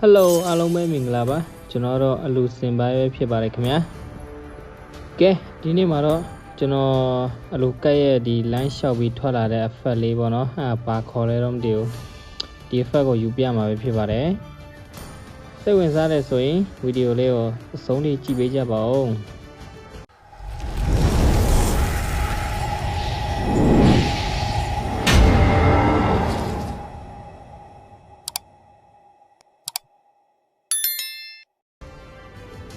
Hello အားလုံးပဲမင်္ဂလာပါကျွန်တော်တော့အလူစင်ပိုင်းပဲဖြစ်ပါတယ်ခင်ဗျာကဲဒီနေ့မှာတော့ကျွန်တော်အလူကက်ရဲ့ဒီ line လျှောက်ပြီးထွက်လာတဲ့ effect လေးပေါ့နော်ဘာခေါ်လဲတော့မသိဘူးဒီ effect ကိုယူပြမှာပဲဖြစ်ပါတယ်စိတ်ဝင်စားတဲ့ဆိုရင်ဗီဒီယိုလေးကိုအဆုံးထိကြည့်ပေးကြပါဦး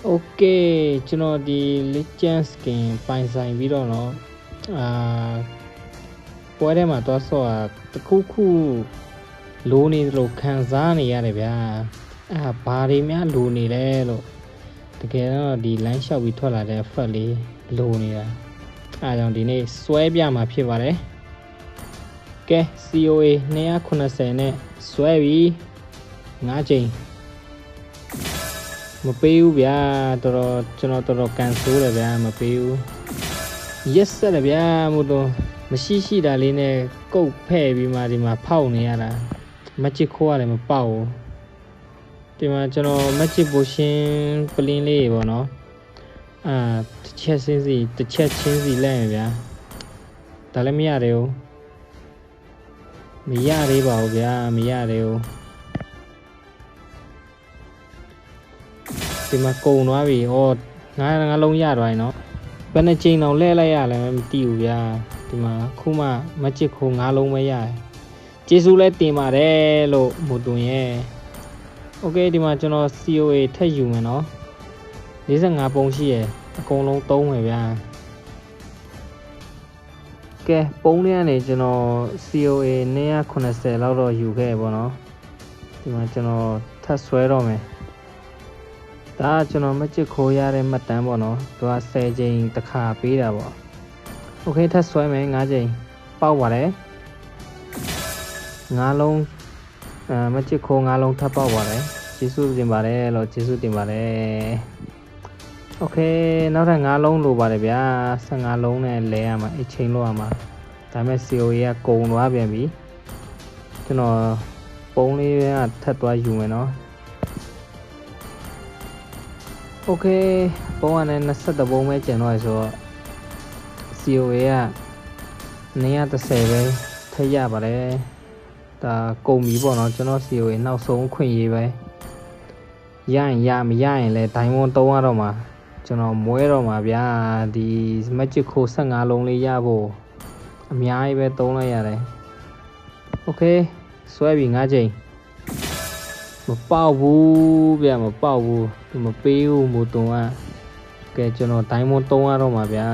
โอเคကျွန်တော်ဒီ legend skin ပိုင်ဆိုင်ပြီးတော့เนาะပွဲထဲမှာသွားဆော့တာတခုခုလိုနေလို့ခံစားနေရတယ်ဗျာဘာတွေများလိုနေလဲလို့တကယ်တော့ဒီ line လျှောက်ပြီးထွက်လာတဲ့ effect လေးလိုနေတာကြောင့်ဒီနေ့စွဲပြမှာဖြစ်ပါတယ်ကဲ COA 290နဲ့စွဲပြီး5ချိန်မပေးဘူးဗျာကျွန်တော်ကန်ဆိုးတယ်ဗျာမပေးဘူး yes တယ်ဗျာမို့တော့မရှိတာလေးနဲ့ကုတ်ဖဲ့ပြီးမှဒီမှာဖောက်နေရတာမချစ်ခိုးရတယ်မပေါက်ဘူးဒီမှာကျွန်တော်မချစ်ပိုရှင်ပလင်းလေးပေါ့နော်တစ်ချက်ချင်းစီလဲရဗျာဒါလည်းမရတယ်ဘူးမရသေးပါဘူးဗျာမရသေးဘူးဒီမှာကုံသွားပြီဟောငါလုံးရသွားပြီเนาะဘယ်နှချိန်တော့လဲလိုက်ရလဲမသိဘူးဗျာဒီမှာခုမှမချစ်ခိုး9လုံးပဲရတယ်ကျေးဇူးလဲတင်ပါတယ်လို့မို့တွင်ရဲ့โอเคဒီမှာကျွန်တော် COA ထက်ယူမယ်เนาะ45ပုံရှိရယ်အကုန်လုံးသုံးမယ်ဗျာကဲပုံလေးကနေကျွန်တော် COA 290လောက်တော့ယူခဲ့ပေါ့เนาะဒီမှာကျွန်တော်ထပ်ဆွဲတော့မယ်ဒါကျွန်တော်မချစ်ခိုးရတဲ့မှတ်တမ်းပေါ့နော်သူက10ချိန်တစ်ခါပေးတာပေါ့โอเคထပ်ဆွဲမယ်5ချိန်ပေါက်ပါတယ်5လုံးမချစ်ခိုး5လုံးထပ်ပေါက်ပါတယ်ကျေးဇူးတင်ပါတယ်လို့ကျေးဇူးတင်ပါတယ်โอเคနောက်ထပ်5လုံးလိုပါတယ်ဗျာ15လုံးနဲ့လဲရမှာအချိန်လို့ရမှာဒါပေမဲ့ COA ကကုန်သွားပြန်ပြီကျွန်တော်ပုံလေးကထပ်သွားယူမယ်နော်โอเคပုံကလည်း20ပုံပဲကျန်တော့ဆိုတော့ COA က230ပဲထည့်ရပါတယ်ဒါကုန်ပြီပေါ့နော်ကျွန်တော် COA နောက်ဆုံးခွင့်ရေးပဲရရင်မရရင်လည်းဒိုင်းမွန်3ရတော့မှာကျွန်တော်မွဲတော့မှာဗျာဒီမက်ဂျစ်ခို15လုံးလေးရဖို့အများကြီးပဲသုံးလိုက်ရတယ်โอเคဆွဲပြီ5ချိန်မပေါက်ဘူးဗျာမပေါက်ဘူးသူမပေးဘူးမို့တုံကကဲကျွန်တော်ဒိုင်းမွန်3ရတော့မှာဗျာ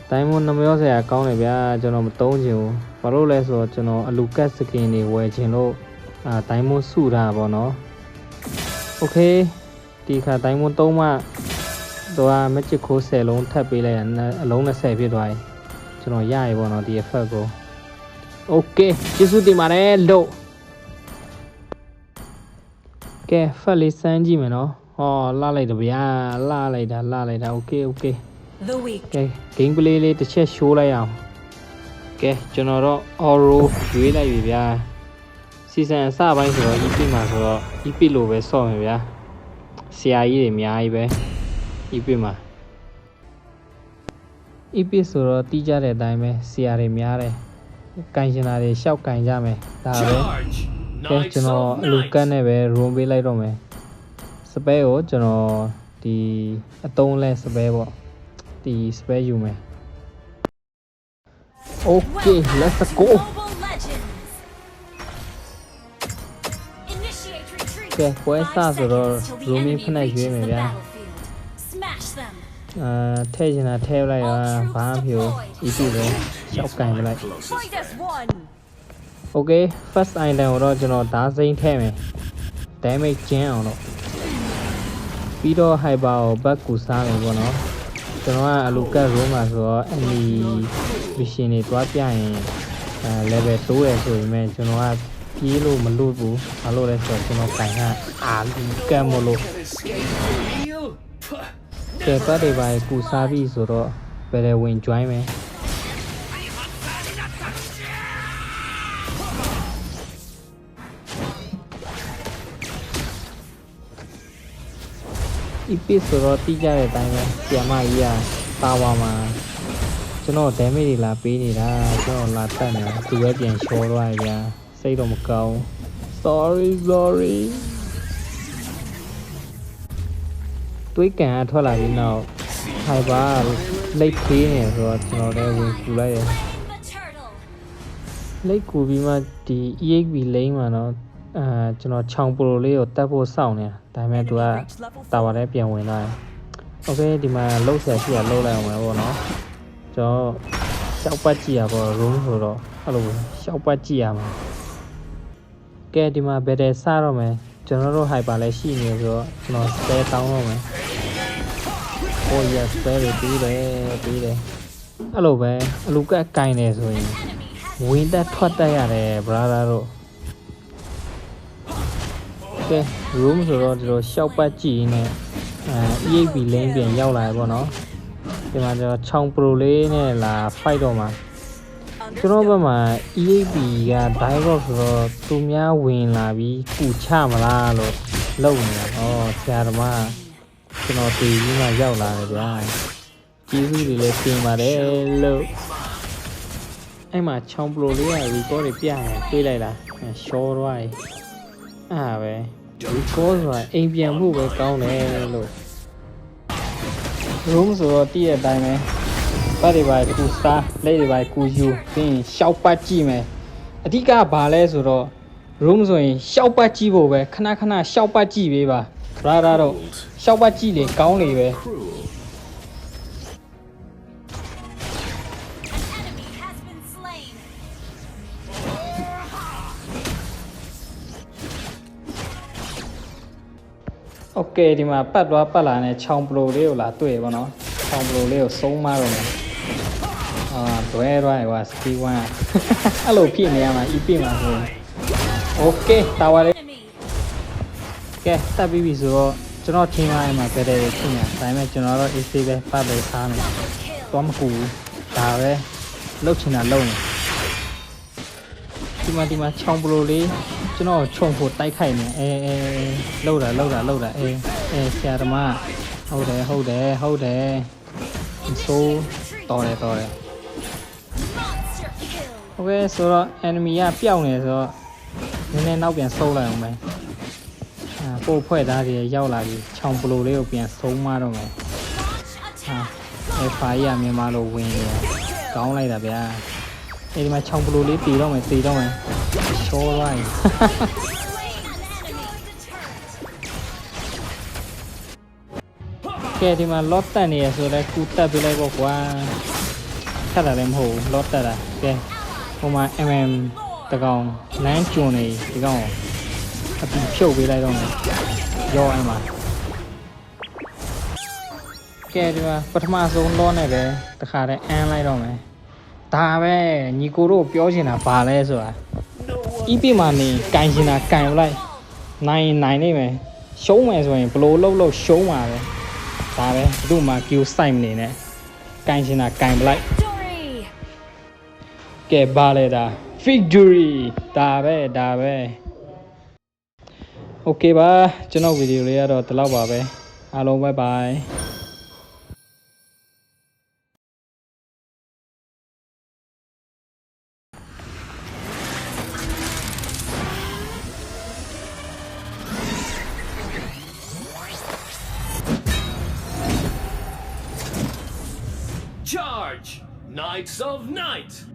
ဒိုင်းမွန်နှမျိုးဆရာကောင်းတယ်ဗျာကျွန်တော်မသုံးချင်ဘူးဘာလို့လဲဆိုတော့ကျွန်တော်အလူကတ်စကင်တွေဝယ်ချင်လို့ဒိုင်းမွန်စုထားပါတော့โอเคဒီခါဒိုင်းမွန်3မှတော့မချစ်ခိုး10လုံးထပ်ပေးလိုက်ရအလုံး20ဖြစ်သွားပြီကျွန်တော်ရရပေါ့နော်ဒီ effect ကိုโอเคကျေးဇူးတင်ပါတယ်လို့ကဲဖက်လေးစမ်းကြည့်မယ်နော်ဟောလှလိုက်တယ်ဗျာလှလိုက်တာโอเคကဲ game play လေးတစ်ချက်ရှိုးလိုက်အောင်ကဲကျွန်တော်တော့ Oro ရွေးလိုက်ပြီဗျာစီဇန်အစပိုင်းဆိုတော့ EP မှာဆိုတော့ EP လိုပဲဆော့မယ်ဗျာဆရာကြီးတွေအများကြီးပဲ EP မှာ EP ဆိုတော့တီးကြတဲ့အတိုင်းပဲဆရာတွေများတယ်ကန်ရှင်တာတွေရှောက်ကန်ကြမယ်ဒါပဲကဲကျွန်တော်အလူကတ်နဲ့ပဲ room ပေးလိုက်တော့မယ်စပဲကိုကျွန်တော်ဒီအတုံးလဲစပဲပေါ့ဒီစပဲယူမယ် Okay let's go ကဲပွဲစဆိုတော့ rooming ဖက်နဲ့ရွေးမယ်ဗျာထဲချင်တာထဲလိုက်ပါဘာမှမဖြစ်ဘူး EP ပဲရှောက်ကန်လိုက်Okay first item ကိုတော့ကျွန်တော်ဓာတ်စိမ်းထည့်မယ် damage ကျင်းအောင်တော့ပြီးတော့ hyper ကိုဘက်ကူစားမယ်ပေါ့နော်ကျွန်တော်ကအလူကတ် room မှာဆိုတော့ enemy mission တွေတွားပြရင်level တိုးရဆိုရင်မဲ့ကျွန်တော်ကပြေးလို့မလွတ်ဘူးဘာလို့လဲဆိုတော့ကျွန်တော်ကန်ကအာလူကတ်မလို့ကဲပတ်တွေပါကူစားပြီဆိုတော့ဘယ်လိုဝင် join မယ် epic ဆိုတော့တီးကြတဲ့အတိုင်းပဲဆီယမကြီးကတာဝါမှာကျွန်တော် damage တွေလာပေးနေတာကျွန်တော်လာတက်နေသူပဲပြန်ရှော်သွားရဗျာစိတ်တော့မကောင်း sorry တွေးကန်ကထွက်လာပြီးနောက်ဟိုက်ပါလိတ်သေးနေဆိုတော့ကျွန်တော်လည်းဝင်ကူလိုက်တယ်လိတ်ကူပြီးမှဒီ EXP လိမ့်မှာတော့ကျွန်တော်ချောင်ပရိုလေးကိုတက်ဖို့စောင့်နေတာဒါပေမဲ့သူကတာဝါလည်းပြန်ဝင်လာတယ်โอเคဒီမှာလှုပ်ရှားရှိရလှုပ်လိုက်အောင်ပဲပေါ့နော်ကျွန်တော်ရှောက်ပတ်ကြည့်ရပေါ့ room ဆိုတော့အဲ့လိုရှောက်ပတ်ကြည့်ရမှာကဲဒီမှာဘယ်တဲ့စတော့မယ်ကျွန်တော်တို့ hyper လည်းရှိနေဆိုတော့ကျွန်တော် spare တောင်းတော့မယ်ဟိုရ spare တွေပြီးတယ်အဲ့လိုပဲအလူကတ်ကင်နေဆိုရင်ဝင်တက်ထွက်တက်ရတယ် brother တို့ကဲ room ဆိုတော့ဒီလိုရှောက်ပတ်ကြည့်နေEXP လင်းပြန်ရောက်လာပြီပေါ့နော်ဒီမှာကျွန်တော်ချောင်ပရိုလေးနဲ့လာ fight တော့မှာကျွန်တော်ဘက်မှာ EXP က dialogue ဆိုတော့သူများဝင်လာပြီးပူချမလားလို့လုပ်နေတာ။ဩဆရာသမားကျွန်တော်တည်ပြီးမှရောက်လာတယ်ဗျာ။ကျေးဇူးတွေလည်းတင်ပါတယ်လို့အဲ့မှာချောင်ပရိုလေးက record တွေပြရတယ်တွေးလိုက်လားရှော့သွားတယ်။အဲ့ပဲ record ဆိုတာအိမ်ပြန်ဖို့ပဲကောင်းတယ်လို့ room ဆိုတော့တည့်တဲ့အတိုင်းပဲပတ်တွေပါကူစားလက်တွေပါကူယူပြီးရင်ရှောက်ပတ်ကြည့်မယ်အဓိကဘာလဲဆိုတော့ room ဆိုရင်ရှောက်ပတ်ကြည့်ဖို့ပဲခဏရှောက်ပတ်ကြည့်ပေးပါbrother တော့ရှောက်ပတ်ကြည့်လေကောင်းလေပဲโอเคဒီမှာပတ်သွားပတ်လာနဲ့ချောင်ပလိုလေးကိုလာတွေ့ပါတော့ချောင်ပလိုလေးကိုဆုံးမတော့မယ်တွဲသွားရွာစကီ1အဲ့လိုဖြစ်နေရမှာ EP မှာဆိုရင်โอเคတာဝါလေးကဲတက်ပြီးပြီဆိုတော့ကျွန်တော်ထင်လိုက်မှာပဲတဲ့ဖြစ်နေတာဒါပေမဲ့ကျွန်တော်တော့ AC ပဲပတ်ပဲစားနေတော့မကူဒါပဲလှုပ်ချင်တာလှုပ်နေဒီမှာချောင်ပလိုလေးကျွန်တော်ခြုံဖို့တိုက်ခိုက်နေလှုပ်တာဆရာသမားဟုတ်တယ်ဆိုတော်တယ်โอเคဆိုတော့ enemy ကပျောက်နေဆိုတော့နည်းနည်းနောက်ပြန်ဆုပ်လိုက်အောင်ပဲပို့ဖွဲ့သားတွေရောက်လာပြီချောင်ပလိုလေးကိုပြန်ဆုံးမတော့မယ်FI ရမြန်မာလိုဝင်နေကောင်းလိုက်တာဗျာဒီမှာချောင်ပလိုလေးတည်တော့မယ်ရှော့လိုက်ကဲဒီမှာ lot တက်နေရဆိုတော့ကူတက်ပြလိုက်ပေါ့ကွာထပ်တာလည်းမဟုတ်ဘူး lot တက်တာကဲဟိုမှာ mm တကောင်လမ်းကျွန်းနေဒီကောင်အပြင်ဖြုတ်ပေးလိုက်တော့မယ်ရောအဲ့မှာကဲဒီမှာပထမဆုံး lot နဲ့ပဲတခါတည်းအန်းလိုက်တော့မယ်ဒါပဲညီကိုတို့ပြောချင်တာဘာလဲဆိုတာ EP မှာနေကင်ချင်တာကင်လိုက်နိုင်နေမယ်ရှုံးမယ်ဆိုရင်ဘလို့လှုပ်ရှုံးပါပဲဒါပဲဘယ်သူမှ Q စိုက်မနေနဲ့ကင်ချင်တာကင်လိုက်ကဲဘာလဲဒါ victory ဒါပဲโอเคပါကျွန်တော်ဗီဒီယိုလေးကတော့ဒီလောက်ပါပဲအားလုံး bye bye Charge! Knights of Night!